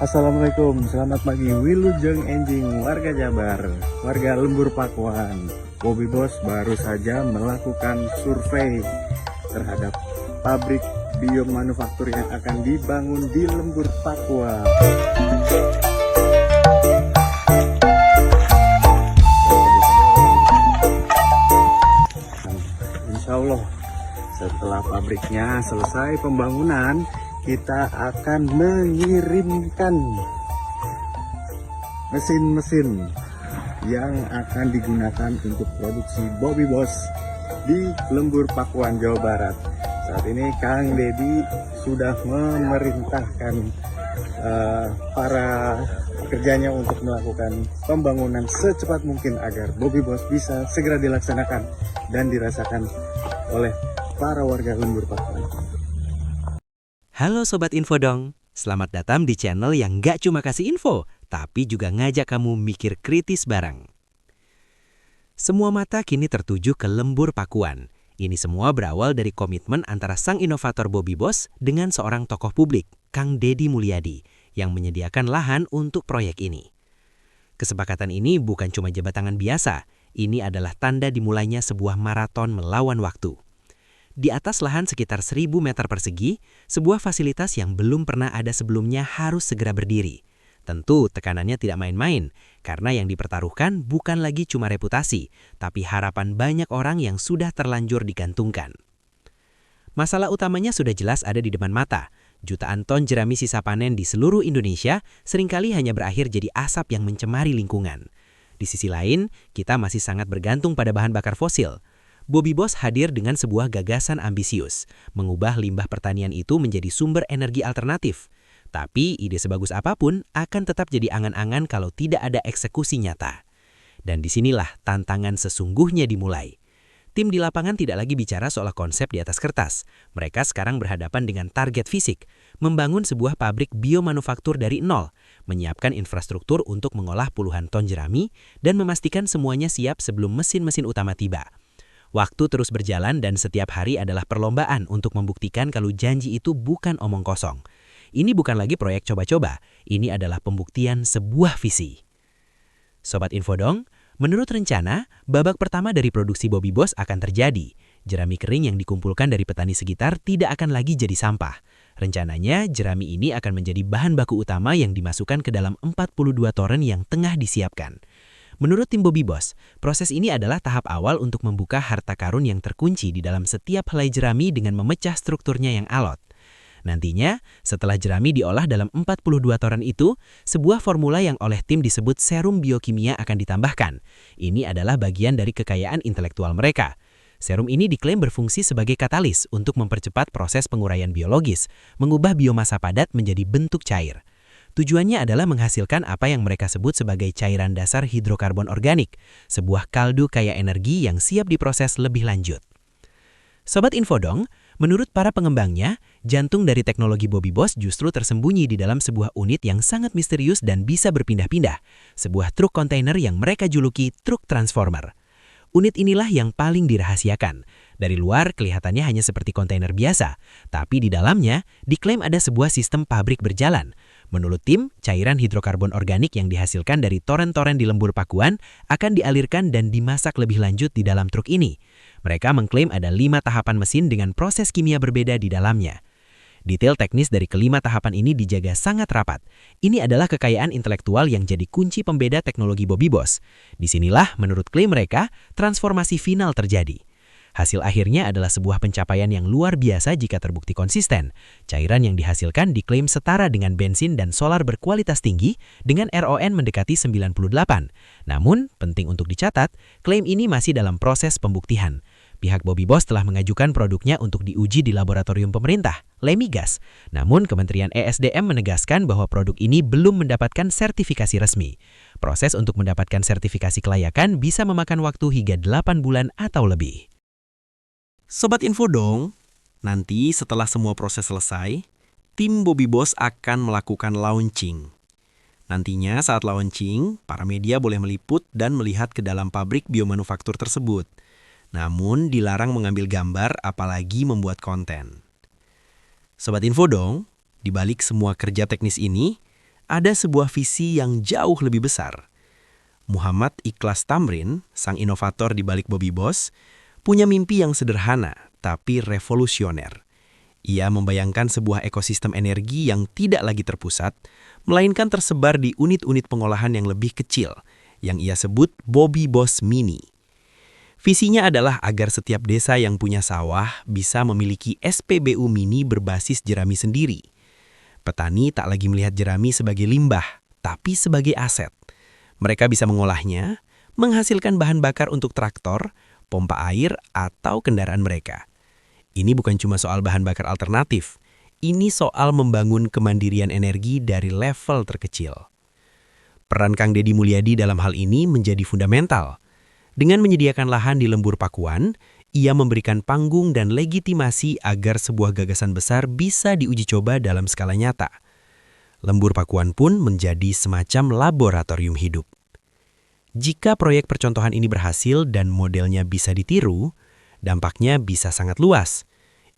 Assalamualaikum, selamat pagi Wilujeng Enjing warga Jabar, warga Lembur Pakuan. Bobby Boss baru saja melakukan survei terhadap pabrik biomanufaktur yang akan dibangun di Lembur Pakuan. Insya Allah setelah pabriknya selesai pembangunan, kita akan mengirimkan mesin-mesin yang akan digunakan untuk produksi Bobby Boss di Lembur Pakuan, Jawa Barat. Saat ini Kang Dedi sudah memerintahkan para pekerjanya untuk melakukan pembangunan secepat mungkin agar Bobby Boss bisa segera dilaksanakan dan dirasakan oleh para warga Lembur Pakuan. Halo Sobat Infodong, selamat datang di channel yang gak cuma kasih info, tapi juga ngajak kamu mikir kritis bareng. Semua mata kini tertuju ke Lembur Pakuan. Ini semua berawal dari komitmen antara sang inovator Bobby Boss dengan seorang tokoh publik, Kang Dedi Mulyadi, yang menyediakan lahan untuk proyek ini. Kesepakatan ini bukan cuma jabat tangan biasa, ini adalah tanda dimulainya sebuah maraton melawan waktu. Di atas lahan sekitar 1000 meter persegi, sebuah fasilitas yang belum pernah ada sebelumnya harus segera berdiri. Tentu tekanannya tidak main-main, karena yang dipertaruhkan bukan lagi cuma reputasi, tapi harapan banyak orang yang sudah terlanjur digantungkan. Masalah utamanya sudah jelas ada di depan mata. Jutaan ton jerami sisa panen di seluruh Indonesia seringkali hanya berakhir jadi asap yang mencemari lingkungan. Di sisi lain, kita masih sangat bergantung pada bahan bakar fosil. Bobby Boss hadir dengan sebuah gagasan ambisius, mengubah limbah pertanian itu menjadi sumber energi alternatif. Tapi ide sebagus apapun akan tetap jadi angan-angan kalau tidak ada eksekusi nyata. Dan disinilah tantangan sesungguhnya dimulai. Tim di lapangan tidak lagi bicara soal konsep di atas kertas. Mereka sekarang berhadapan dengan target fisik, membangun sebuah pabrik biomanufaktur dari nol, menyiapkan infrastruktur untuk mengolah puluhan ton jerami, dan memastikan semuanya siap sebelum mesin-mesin utama tiba. Waktu terus berjalan dan setiap hari adalah perlombaan untuk membuktikan kalau janji itu bukan omong kosong. Ini bukan lagi proyek coba-coba, ini adalah pembuktian sebuah visi. Sobat Infodong, menurut rencana, babak pertama dari produksi Bobby Boss akan terjadi. Jerami kering yang dikumpulkan dari petani sekitar tidak akan lagi jadi sampah. Rencananya, jerami ini akan menjadi bahan baku utama yang dimasukkan ke dalam 42 toren yang tengah disiapkan. Menurut tim Bobby Boss, proses ini adalah tahap awal untuk membuka harta karun yang terkunci di dalam setiap helai jerami dengan memecah strukturnya yang alot. Nantinya, setelah jerami diolah dalam 42 toren itu, sebuah formula yang oleh tim disebut serum biokimia akan ditambahkan. Ini adalah bagian dari kekayaan intelektual mereka. Serum ini diklaim berfungsi sebagai katalis untuk mempercepat proses penguraian biologis, mengubah biomasa padat menjadi bentuk cair. Tujuannya adalah menghasilkan apa yang mereka sebut sebagai cairan dasar hidrokarbon organik, sebuah kaldu kaya energi yang siap diproses lebih lanjut. Sobat Infodong, menurut para pengembangnya, jantung dari teknologi Bobby Boss justru tersembunyi di dalam sebuah unit yang sangat misterius dan bisa berpindah-pindah, sebuah truk kontainer yang mereka juluki truk transformer. Unit inilah yang paling dirahasiakan. Dari luar kelihatannya hanya seperti kontainer biasa, tapi di dalamnya diklaim ada sebuah sistem pabrik berjalan. Menurut tim, cairan hidrokarbon organik yang dihasilkan dari toren-toren di Lembur Pakuan akan dialirkan dan dimasak lebih lanjut di dalam truk ini. Mereka mengklaim ada 5 tahapan mesin dengan proses kimia berbeda di dalamnya. Detail teknis dari kelima tahapan ini dijaga sangat rapat. Ini adalah kekayaan intelektual yang jadi kunci pembeda teknologi Bobby Boss. Disinilah, menurut klaim mereka, transformasi final terjadi. Hasil akhirnya adalah sebuah pencapaian yang luar biasa jika terbukti konsisten. Cairan yang dihasilkan diklaim setara dengan bensin dan solar berkualitas tinggi dengan RON mendekati 98. Namun, penting untuk dicatat, klaim ini masih dalam proses pembuktian. Pihak Bobby Boss telah mengajukan produknya untuk diuji di laboratorium pemerintah, Lemigas. Namun, Kementerian ESDM menegaskan bahwa produk ini belum mendapatkan sertifikasi resmi. Proses untuk mendapatkan sertifikasi kelayakan bisa memakan waktu hingga 8 bulan atau lebih. Sobat Infodong, nanti setelah semua proses selesai, tim Bobby Boss akan melakukan launching. Nantinya saat launching, para media boleh meliput dan melihat ke dalam pabrik biomanufaktur tersebut. Namun dilarang mengambil gambar apalagi membuat konten. Sobat Info dong, di balik semua kerja teknis ini, ada sebuah visi yang jauh lebih besar. Muhammad Ikhlas Tamrin, sang inovator di balik Bobby Boss, punya mimpi yang sederhana tapi revolusioner. Ia membayangkan sebuah ekosistem energi yang tidak lagi terpusat, melainkan tersebar di unit-unit pengolahan yang lebih kecil, yang ia sebut Bobby Boss Mini. Visinya adalah agar setiap desa yang punya sawah bisa memiliki SPBU mini berbasis jerami sendiri. Petani tak lagi melihat jerami sebagai limbah, tapi sebagai aset. Mereka bisa mengolahnya, menghasilkan bahan bakar untuk traktor, pompa air, atau kendaraan mereka. Ini bukan cuma soal bahan bakar alternatif, ini soal membangun kemandirian energi dari level terkecil. Peran Kang Deddy Mulyadi dalam hal ini menjadi fundamental. Dengan menyediakan lahan di Lembur Pakuan, ia memberikan panggung dan legitimasi agar sebuah gagasan besar bisa diuji coba dalam skala nyata. Lembur Pakuan pun menjadi semacam laboratorium hidup. Jika proyek percontohan ini berhasil dan modelnya bisa ditiru, dampaknya bisa sangat luas.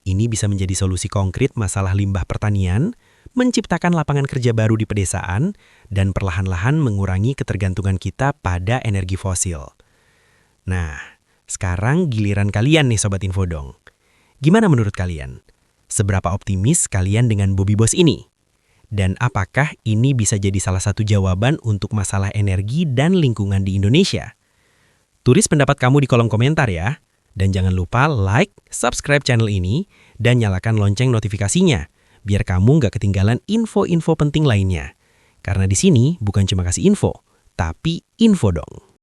Ini bisa menjadi solusi konkret masalah limbah pertanian, menciptakan lapangan kerja baru di pedesaan, dan perlahan-lahan mengurangi ketergantungan kita pada energi fosil. Nah, sekarang giliran kalian nih Sobat Infodong. Gimana menurut kalian? Seberapa optimis kalian dengan Bobby Boss ini? Dan apakah ini bisa jadi salah satu jawaban untuk masalah energi dan lingkungan di Indonesia? Tulis pendapat kamu di kolom komentar ya. Dan jangan lupa like, subscribe channel ini, dan nyalakan lonceng notifikasinya, biar kamu nggak ketinggalan info-info penting lainnya. Karena di sini bukan cuma kasih info, tapi info dong.